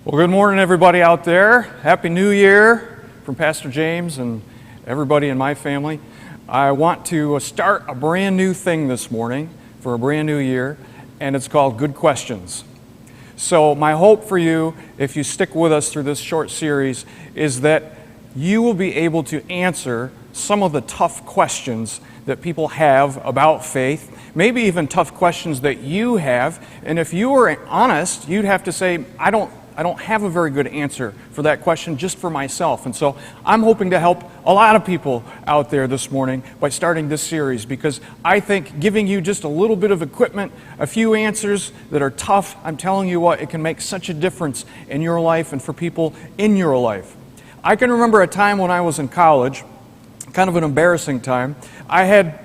Well, good morning, everybody out there. Happy New Year from Pastor James and everybody in my family. I want to start a brand new thing this morning for a brand new year, and it's called Good Questions. So my hope for you, if you stick with us through this short series, is that you will be able to answer some of the tough questions that people have about faith, maybe even tough questions that you have. And if you were honest, you'd have to say, I don't have a very good answer for that question just for myself. And so I'm hoping to help a lot of people out there this morning by starting this series, because I think giving you just a little bit of equipment, a few answers that are tough, I'm telling you what, it can make such a difference in your life and for people in your life. I can remember a time when I was in college, kind of an embarrassing time. I had,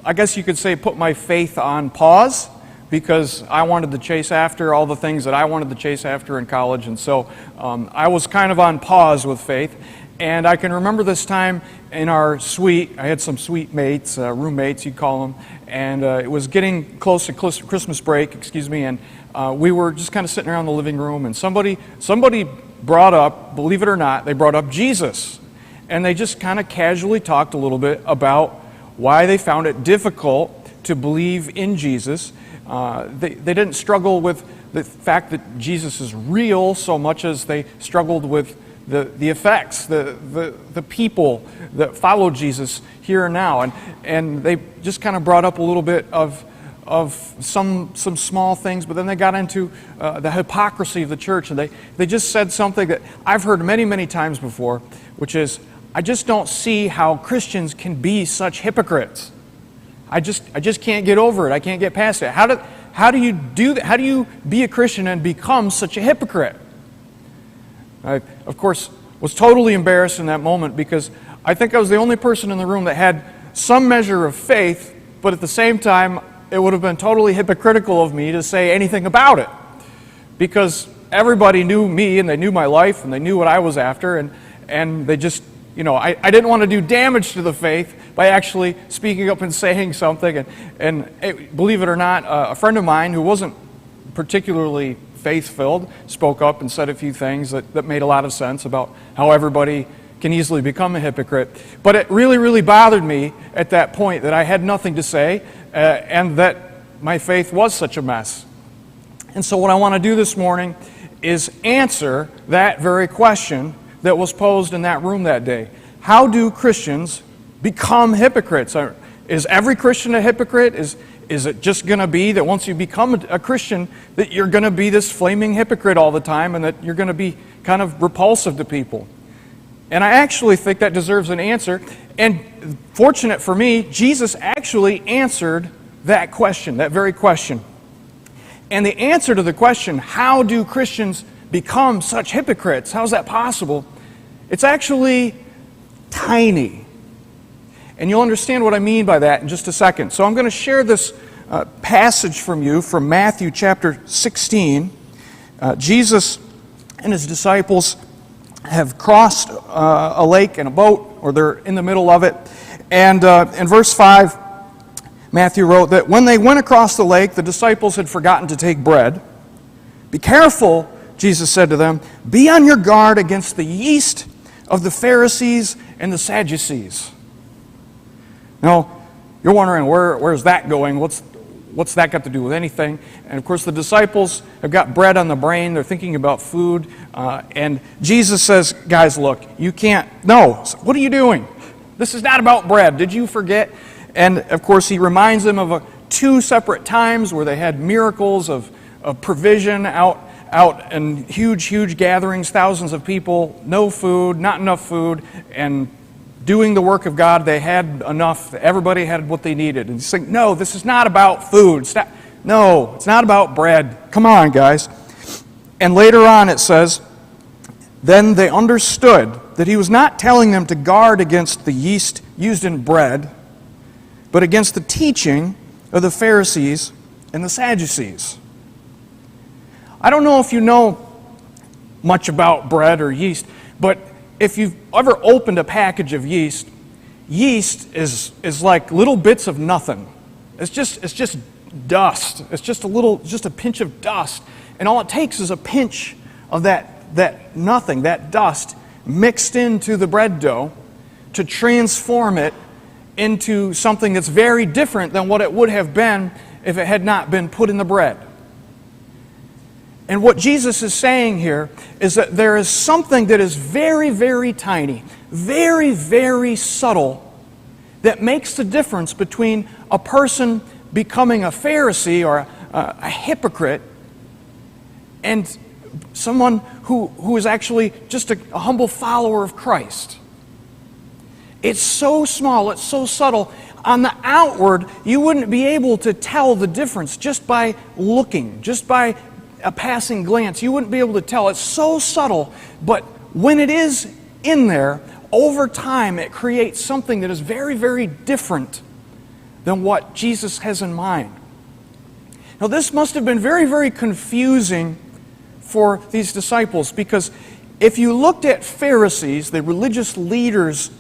I guess you could say, put my faith on pause, because I wanted to chase after all the things that I wanted to chase after in college. And so I was kind of on pause with faith. And I can remember this time in our suite. I had some suite mates, roommates you'd call them, and it was getting close to Christmas break, and we were just kind of sitting around the living room, and somebody brought up, believe it or not, they brought up Jesus. And they just kind of casually talked a little bit about why they found it difficult to believe in Jesus. They didn't struggle with the fact that Jesus is real so much as they struggled with the effects, the people that follow Jesus here and now. And they just kind of brought up a little bit of some small things, but then they got into the hypocrisy of the church, and they just said something that I've heard many, many times before, which is, I just don't see how Christians can be such hypocrites. I just can't get over it. I can't get past it. How do you do that? How do you be a Christian and become such a hypocrite? I, of course, was totally embarrassed in that moment, because I think I was the only person in the room that had some measure of faith, but at the same time, it would have been totally hypocritical of me to say anything about it, because everybody knew me, and they knew my life, and they knew what I was after, and they just, I didn't want to do damage to the faith by actually speaking up and saying something. And believe it or not, a friend of mine who wasn't particularly faith-filled spoke up and said a few things that made a lot of sense about how everybody can easily become a hypocrite. But it really, really bothered me at that point that I had nothing to say and that my faith was such a mess. And so what I want to do this morning is answer that very question that was posed in that room that day. How do Christians become hypocrites? Is every Christian a hypocrite? Is it just going to be that once you become a Christian that you're going to be this flaming hypocrite all the time, and that you're going to be kind of repulsive to people? And I actually think that deserves an answer. And fortunate for me, Jesus actually answered that question, that very question. And the answer to the question, how do Christians become such hypocrites? How's that possible? It's actually tiny. And you'll understand what I mean by that in just a second. So I'm going to share this passage from you from Matthew chapter 16. Jesus and his disciples have crossed a lake in a boat, or they're in the middle of it. And in verse 5, Matthew wrote that when they went across the lake, the disciples had forgotten to take bread. "Be careful," Jesus said to them, "be on your guard against the yeast of the Pharisees and the Sadducees." Now, you're wondering, where's that going? What's that got to do with anything? And of course, the disciples have got bread on the brain. They're thinking about food. And Jesus says, guys, look, you can't, no, what are you doing? This is not about bread. Did you forget? And of course, he reminds them of two separate times where they had miracles of provision out in huge gatherings, thousands of people, no food, not enough food, and doing the work of God, they had enough. Everybody had what they needed. And he's saying, no, this is not about food. Stop. No, it's not about bread. Come on, guys. And later on it says, then they understood that he was not telling them to guard against the yeast used in bread, but against the teaching of the Pharisees and the Sadducees. I don't know if you know much about bread or yeast, but if you've ever opened a package of yeast, yeast is like little bits of nothing. It's just dust. It's just a pinch of dust. And all it takes is a pinch of that nothing, that dust, mixed into the bread dough to transform it into something that's very different than what it would have been if it had not been put in the bread. And what Jesus is saying here is that there is something that is very, very tiny, very, very subtle, that makes the difference between a person becoming a Pharisee or a hypocrite and someone who is actually just a humble follower of Christ. It's so small, it's so subtle. On the outward, you wouldn't be able to tell the difference just by looking, just by a passing glance. You wouldn't be able to tell. It's so subtle, but when it is in there, over time, it creates something that is very, very different than what Jesus has in mind. Now, this must have been very, very confusing for these disciples, because if you looked at Pharisees, the religious leaders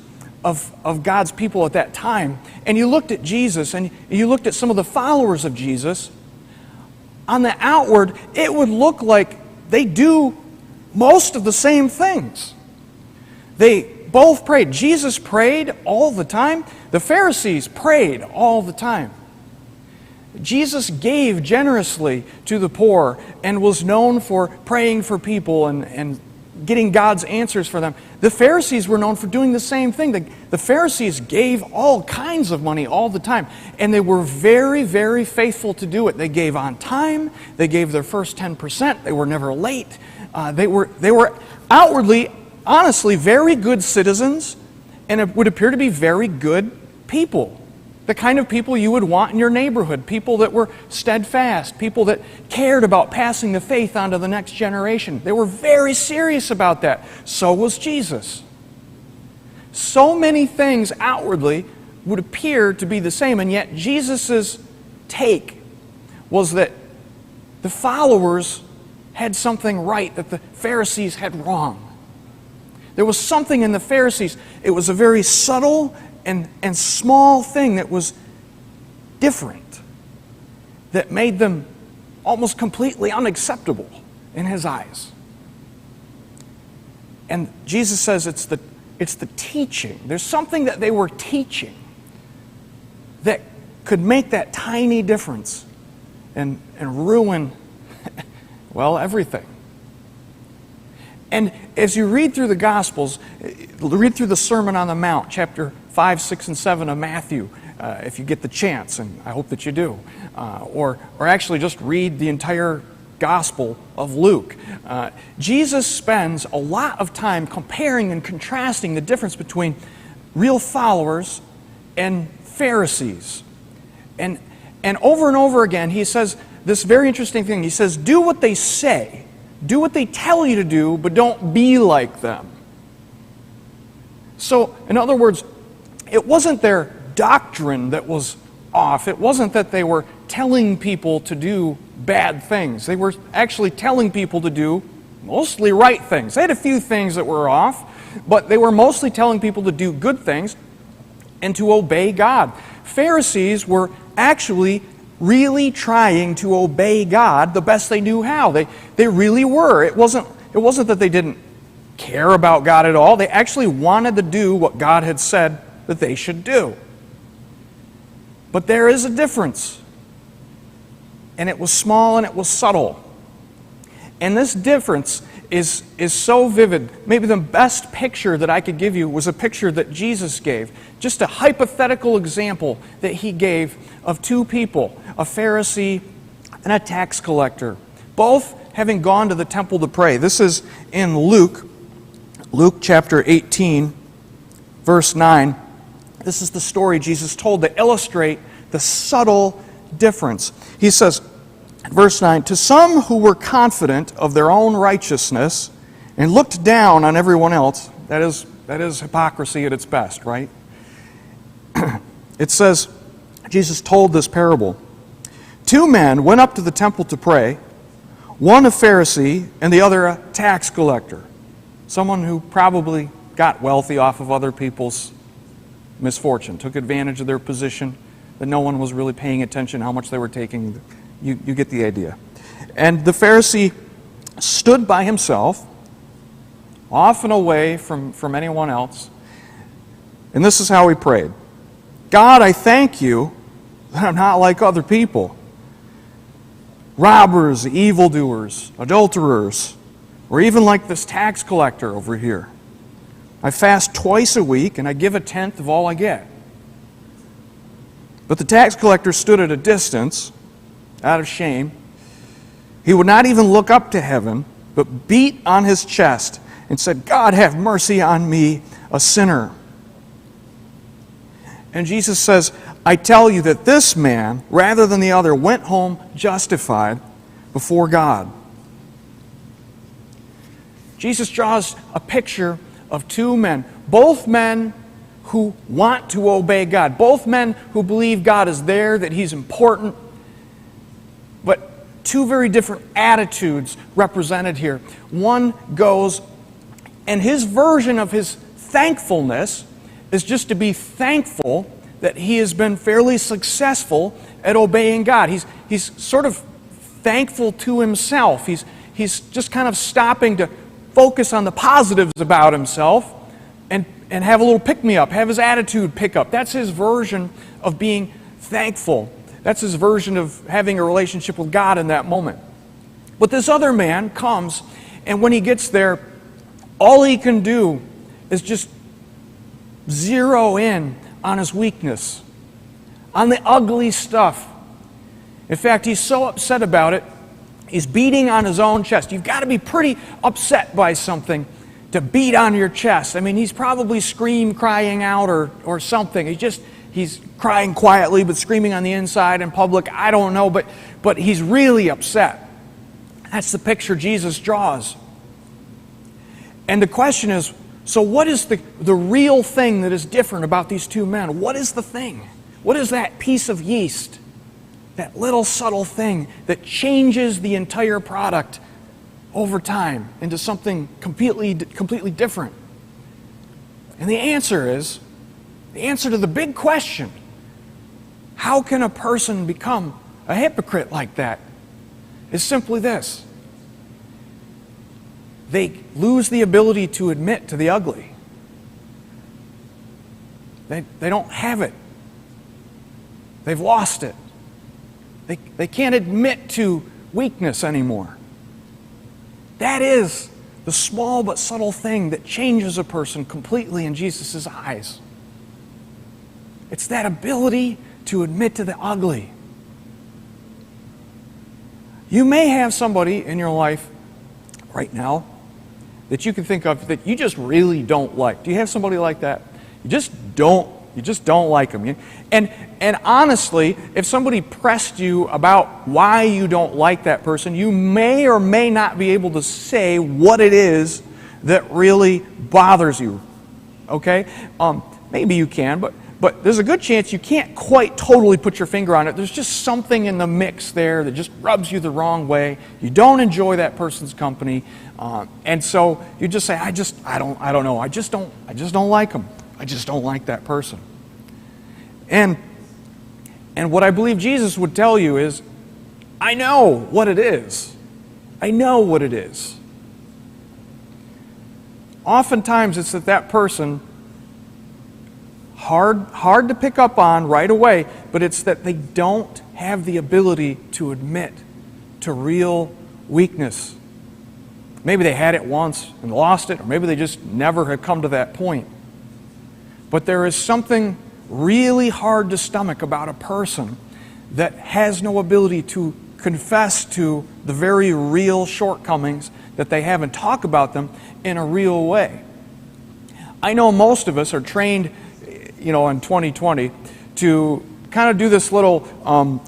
of God's people at that time, and you looked at Jesus, and you looked at some of the followers of Jesus, on the outward, it would look like they do most of the same things. They both prayed. Jesus prayed all the time. The Pharisees prayed all the time. Jesus gave generously to the poor and was known for praying for people and getting God's answers for them. The Pharisees were known for doing the same thing. The Pharisees gave all kinds of money all the time, and they were very, very faithful to do it. They gave on time. They gave their first 10%. They were never late. They were outwardly, honestly, very good citizens, and it would appear to be very good people. The kind of people you would want in your neighborhood, people that were steadfast, people that cared about passing the faith on to the next generation. They were very serious about that. So was Jesus. So many things outwardly would appear to be the same, and yet Jesus' take was that the followers had something right that the Pharisees had wrong. There was something in the Pharisees. It was a very subtle and small thing that was different, that made them almost completely unacceptable in his eyes. And Jesus says it's the teaching. There's something that they were teaching that could make that tiny difference and ruin, well, everything. And as you read through the Gospels, read through the Sermon on the Mount, chapter 5, 6, and 7 of Matthew, if you get the chance, and I hope that you do. Or actually just read the entire Gospel of Luke. Jesus spends a lot of time comparing and contrasting the difference between real followers and Pharisees. And over again, he says this very interesting thing. He says, do what they say. Do what they tell you to do, but don't be like them. So, in other words, it wasn't their doctrine that was off. It wasn't that they were telling people to do bad things. They were actually telling people to do mostly right things. They had a few things that were off, but they were mostly telling people to do good things and to obey God. Pharisees were actually really trying to obey God the best they knew how. They really were. It wasn't that they didn't care about God at all. They actually wanted to do what God had said that they should do. But there is a difference. And it was small and it was subtle. And this difference is so vivid. Maybe the best picture that I could give you was a picture that Jesus gave. Just a hypothetical example that he gave of two people, a Pharisee and a tax collector, both having gone to the temple to pray. This is in Luke chapter 18, verse 9. This is the story Jesus told to illustrate the subtle difference. He says, verse 9, to some who were confident of their own righteousness and looked down on everyone else, that is hypocrisy at its best, right? It says, Jesus told this parable. Two men went up to the temple to pray, one a Pharisee and the other a tax collector, someone who probably got wealthy off of other people's misfortune, took advantage of their position, that no one was really paying attention how much they were taking. You get the idea. And the Pharisee stood by himself off and away from anyone else. And this is how he prayed. God, I thank you that I'm not like other people. Robbers, evildoers, adulterers, or even like this tax collector over here. I fast twice a week and I give 1/10 of all I get. But the tax collector stood at a distance, out of shame. He would not even look up to heaven, but beat on his chest and said, God, have mercy on me, a sinner. And Jesus says, I tell you that this man, rather than the other, went home justified before God. Jesus draws a picture of two men, both men who want to obey God, both men who believe God is there, that He's important, but two very different attitudes represented here. One goes, and his version of his thankfulness is just to be thankful that he has been fairly successful at obeying God. He's sort of thankful to himself. He's just kind of stopping to focus on the positives about himself and have a little pick-me-up, have his attitude pick up. That's his version of being thankful. That's his version of having a relationship with God in that moment. But this other man comes, and when he gets there, all he can do is just zero in on his weakness, on the ugly stuff. In fact, he's so upset about it, he's beating on his own chest. You've got to be pretty upset by something to beat on your chest. I mean, he's probably crying out or something. He's crying quietly but screaming on the inside in public. I don't know, but he's really upset. That's the picture Jesus draws. And the question is, so what is the real thing that is different about these two men? What is the thing? What is that piece of yeast? That little subtle thing that changes the entire product over time into something completely different? And the answer to the big question, how can a person become a hypocrite like that, is simply this. They lose the ability to admit to the ugly. They don't have it. They've lost it. They can't admit to weakness anymore. That is the small but subtle thing that changes a person completely in Jesus' eyes. It's that ability to admit to the ugly. You may have somebody in your life right now that you can think of that you just really don't like. Do you have somebody like that? You just don't like them. And honestly, if somebody pressed you about why you don't like that person, you may or may not be able to say what it is that really bothers you. Okay? Maybe you can, but there's a good chance you can't quite totally put your finger on it. There's just something in the mix there that just rubs you the wrong way. You don't enjoy that person's company, and so you just say, I don't know. I just don't like them. I just don't like that person. And what I believe Jesus would tell you is, I know what it is. I know what it is. Oftentimes it's that person, hard to pick up on right away, but it's that they don't have the ability to admit to real weakness. Maybe they had it once and lost it, or maybe they just never had come to that point. But there is something really hard to stomach about a person that has no ability to confess to the very real shortcomings that they have and talk about them in a real way. I know most of us are trained, in 2020 to kind of do this little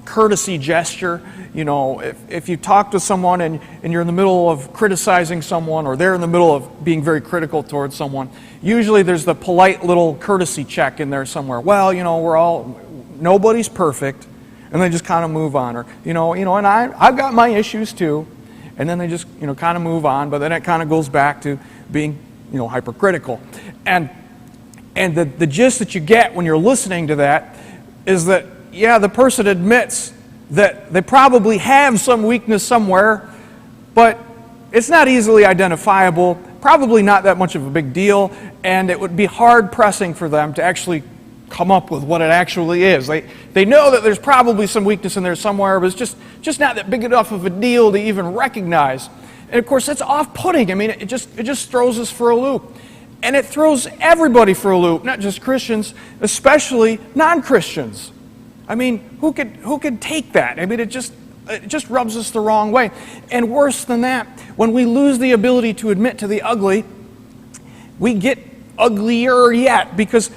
courtesy gesture. If you talk to someone and you're in the middle of criticizing someone, or they're in the middle of being very critical towards someone, usually there's the polite little courtesy check in there somewhere. Well, nobody's perfect, and they just kind of move on. Or, and I've got my issues too, and then they just, kind of move on, but then it kind of goes back to being, hypercritical. And the gist that you get when you're listening to that is that, yeah, the person admits that they probably have some weakness somewhere, but it's not easily identifiable, probably not that much of a big deal, and it would be hard pressing for them to actually come up with what it actually is. They know that there's probably some weakness in there somewhere, but it's just not that big enough of a deal to even recognize. And of course, that's off-putting. I mean, it just throws us for a loop. And it throws everybody for a loop, not just Christians, especially non-Christians. I mean, who could take that? I mean, it just rubs us the wrong way. And worse than that, when we lose the ability to admit to the ugly, we get uglier yet, because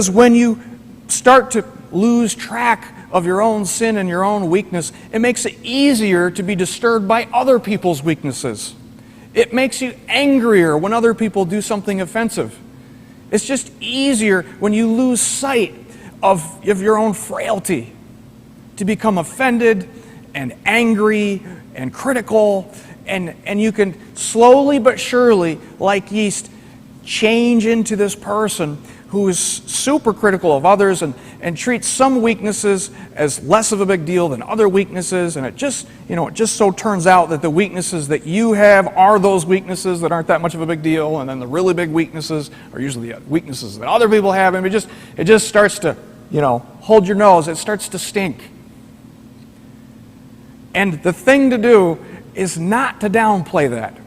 when you start to lose track of your own sin and your own weakness, it makes it easier to be disturbed by other people's weaknesses. It makes you angrier when other people do something offensive. It's just easier when you lose sight of your own frailty to become offended and angry and critical, and you can slowly but surely, like yeast, change into this person who is super critical of others and treats some weaknesses as less of a big deal than other weaknesses, and it just so turns out that the weaknesses that you have are those weaknesses that aren't that much of a big deal, and then the really big weaknesses are usually the weaknesses that other people have, and it just starts to, hold your nose. It starts to stink. And the thing to do is not to downplay that.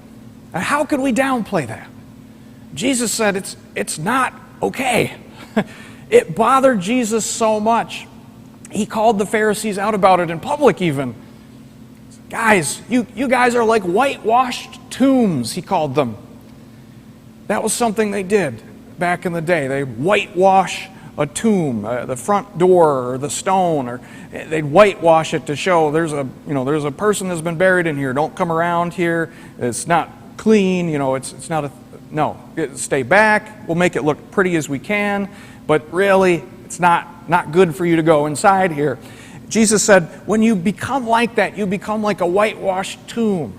How could we downplay that? Jesus said it's not okay. It bothered Jesus so much. He called the Pharisees out about it in public even. Guys, you guys are like whitewashed tombs, he called them. That was something they did back in the day. They whitewash a tomb, the front door or the stone, or they'd whitewash it to show there's a person that's been buried in here. Don't come around here. It's not clean. It's not a no. Stay back. We'll make it look pretty as we can, but really it's not good for you to go inside here. Jesus said, when you become like that, you become like a whitewashed tomb.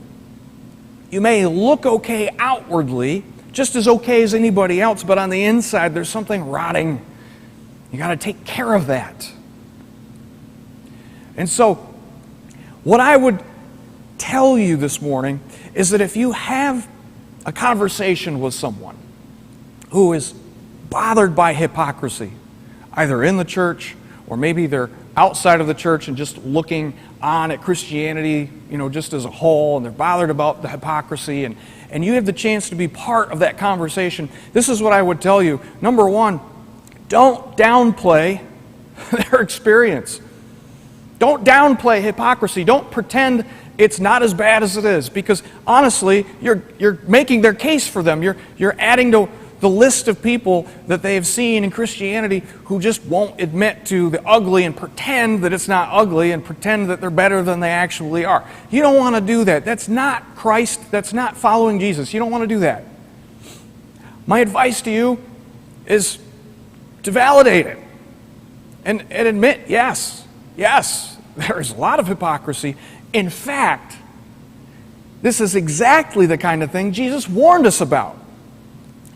You may look okay outwardly, just as okay as anybody else, but on the inside there's something rotting. You got to take care of that. And so, what I would tell you this morning is that if you have a conversation with someone who is bothered by hypocrisy, either in the church or maybe they're outside of the church and just looking on at Christianity, just as a whole, and they're bothered about the hypocrisy, and you have the chance to be part of that conversation, this is what I would tell you. Number one, don't downplay their experience. Don't downplay hypocrisy. Don't pretend it's not as bad as it is, because honestly, you're making their case for them. You're adding to the list of people that they have seen in Christianity who just won't admit to the ugly and pretend that it's not ugly and pretend that they're better than they actually are. You don't want to do that. That's not Christ. That's not following Jesus. You don't want to do that. My advice to you is to validate it and admit, yes, there is a lot of hypocrisy. In fact, this is exactly the kind of thing Jesus warned us about.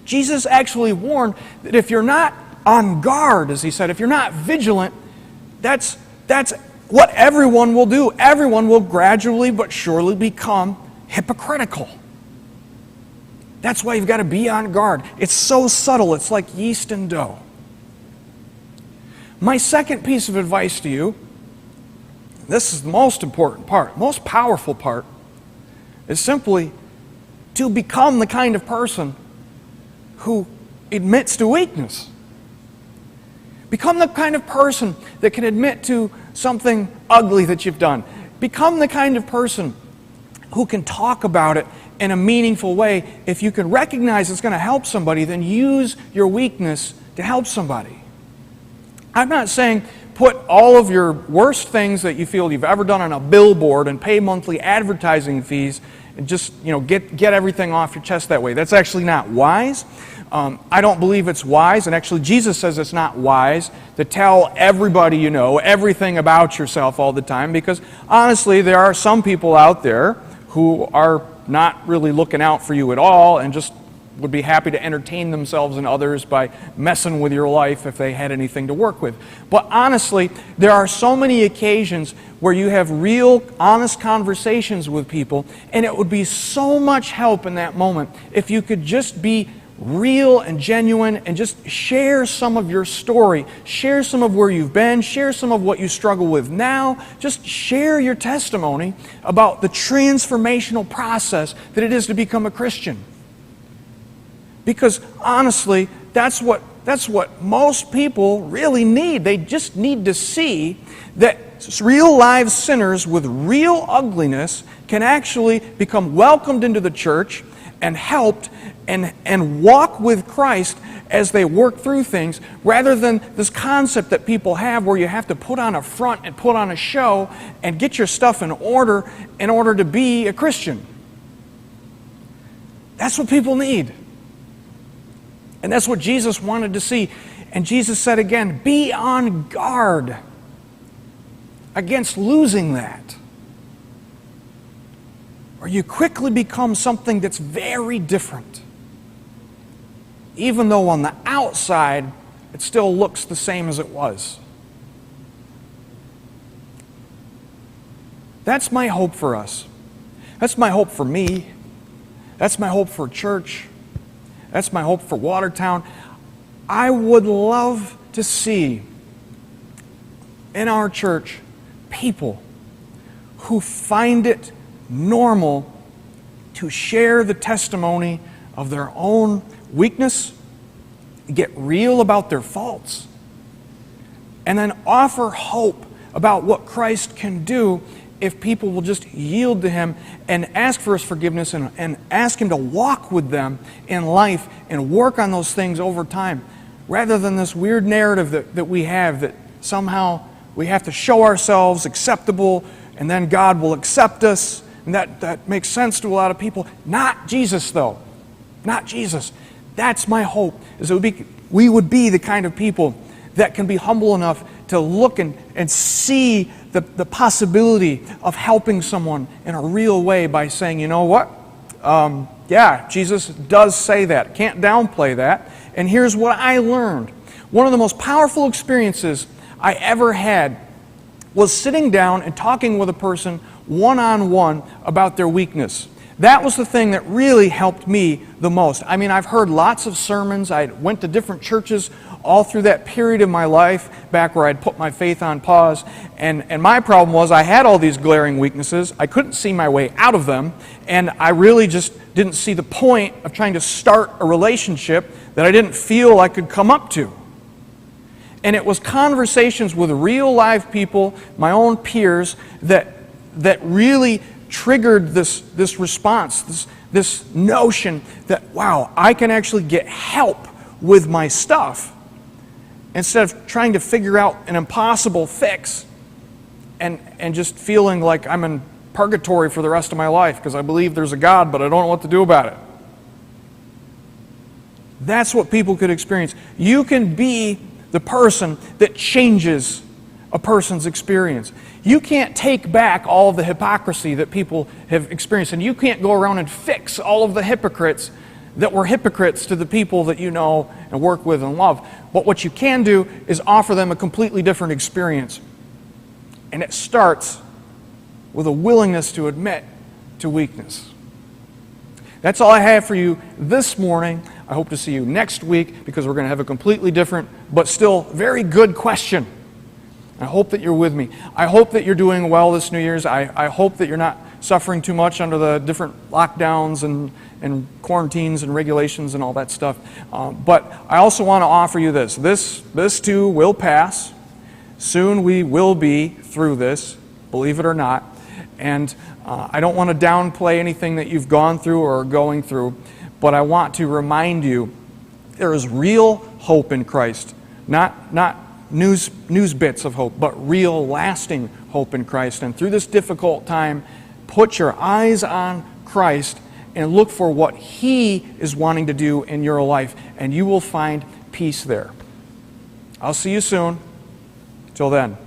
Jesus actually warned that if you're not on guard, as he said, if you're not vigilant, that's what everyone will do. Everyone will gradually but surely become hypocritical. That's why you've got to be on guard. It's so subtle. It's like yeast and dough. My second piece of advice to you, this is the most important part, most powerful part, is simply to become the kind of person who admits to weakness. Become the kind of person that can admit to something ugly that you've done. Become the kind of person who can talk about it in a meaningful way. If you can recognize it's going to help somebody, then use your weakness to help somebody. I'm not saying put all of your worst things that you feel you've ever done on a billboard and pay monthly advertising fees and just get everything off your chest that way. That's actually not wise. I don't believe it's wise, and actually Jesus says it's not wise to tell everybody you know everything about yourself all the time, because honestly there are some people out there who are not really looking out for you at all and just would be happy to entertain themselves and others by messing with your life if they had anything to work with. But honestly, there are so many occasions where you have real, honest conversations with people, and it would be so much help in that moment if you could just be real and genuine and just share some of your story, share some of where you've been, share some of what you struggle with now. Just share your testimony about the transformational process that it is to become a Christian. Because honestly, that's what most people really need. They just need to see that real live sinners with real ugliness can actually become welcomed into the church and helped and walk with Christ as they work through things, rather than this concept that people have where you have to put on a front and put on a show and get your stuff in order to be a Christian. That's what people need. And that's what Jesus wanted to see. And Jesus said again, be on guard against losing that, or you quickly become something that's very different. Even though on the outside, it still looks the same as it was. That's my hope for us. That's my hope for me. That's my hope for church. That's my hope for Watertown. I would love to see in our church people who find it normal to share the testimony of their own weakness, get real about their faults, and then offer hope about what Christ can do if people will just yield to Him and ask for His forgiveness and ask Him to walk with them in life and work on those things over time, rather than this weird narrative that we have that somehow we have to show ourselves acceptable and then God will accept us. And that makes sense to a lot of people. Not Jesus, though. Not Jesus. That's my hope, is that we would be the kind of people that can be humble enough to look and see the possibility of helping someone in a real way by saying, you know what? Yeah, Jesus does say that. Can't downplay that. And here's what I learned. One of the most powerful experiences I ever had was sitting down and talking with a person one-on-one about their weakness. That was the thing that really helped me the most. I mean, I've heard lots of sermons. I went to different churches all through that period of my life, back where I'd put my faith on pause. And my problem was I had all these glaring weaknesses. I couldn't see my way out of them. And I really just didn't see the point of trying to start a relationship that I didn't feel I could come up to. And it was conversations with real live people, my own peers, that really triggered this response, this notion that, wow, I can actually get help with my stuff instead of trying to figure out an impossible fix and just feeling like I'm in purgatory for the rest of my life because I believe there's a God, but I don't know what to do about it. That's what people could experience. You can be the person that changes a person's experience. You can't take back all of the hypocrisy that people have experienced, and you can't go around and fix all of the hypocrites that were hypocrites to the people that you know and work with and love. But what you can do is offer them a completely different experience. And it starts with a willingness to admit to weakness. That's all I have for you this morning. I hope to see you next week because we're going to have a completely different but still very good question. I hope that you're with me. I hope that you're doing well this New Year's. I hope that you're not suffering too much under the different lockdowns and quarantines and regulations and all that stuff. But I also want to offer you this. This too will pass. Soon we will be through this, believe it or not. And I don't want to downplay anything that you've gone through or are going through, but I want to remind you there is real hope in Christ. Not news bits of hope, but real lasting hope in Christ. And through this difficult time, put your eyes on Christ and look for what He is wanting to do in your life, and you will find peace there. I'll see you soon. Till then.